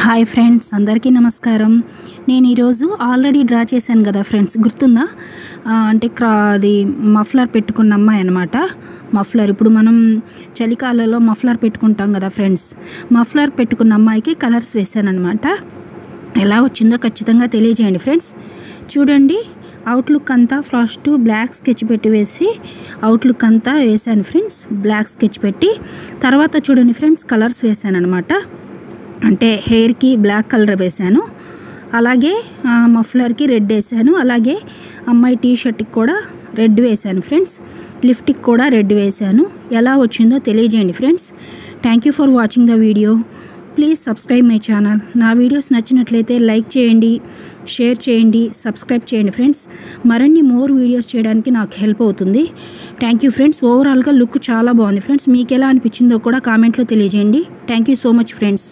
Hi friends, అందరికీ నమస్కారం. నేను ఈరోజు ఆల్రెడీ డ్రా చేశాను కదా ఫ్రెండ్స్, గుర్తుందా? అంటే అది మఫ్లర్ పెట్టుకున్న అమ్మాయి అనమాట. మఫ్లర్ ఇప్పుడు మనం చలికాలంలో మఫ్లర్ పెట్టుకుంటాం కదా ఫ్రెండ్స్. మఫ్లర్ పెట్టుకున్న అమ్మాయికి కలర్స్ వేశాను అనమాట. ఎలా వచ్చిందో ఖచ్చితంగా తెలియజేయండి ఫ్రెండ్స్. చూడండి, అవుట్లుక్ అంతా ఫస్ట్ బ్లాక్ స్కెచ్ పెట్టి వేసి అవుట్లుక్ అంతా వేశాను ఫ్రెండ్స్, బ్లాక్ స్కెచ్ పెట్టి. తర్వాత చూడండి ఫ్రెండ్స్, కలర్స్ వేశాను అనమాట. అంటే హెయిర్కి బ్లాక్ కలర్ వేశాను, అలాగే మఫ్లర్కి రెడ్ వేసాను, అలాగే అమ్మాయి టీ షర్ట్కి కూడా రెడ్ వేశాను ఫ్రెండ్స్, లిఫ్ట్కి కూడా రెడ్ వేశాను. ఎలా వచ్చిందో తెలియజేయండి friends. Thank you for watching the video. Please subscribe my channel. నా వీడియోస్ నచ్చినట్లయితే లైక్ చేయండి, షేర్ చేయండి, సబ్స్క్రైబ్ చేయండి ఫ్రెండ్స్. మరిన్ని మోర్ వీడియోస్ చేయడానికి నాకు హెల్ప్ అవుతుంది. Thank you friends. ఓవరాల్గా లుక్ చాలా బాగుంది ఫ్రెండ్స్. మీకు ఎలా అనిపించిందో కూడా కామెంట్లో తెలియజేయండి. Thank you so much friends.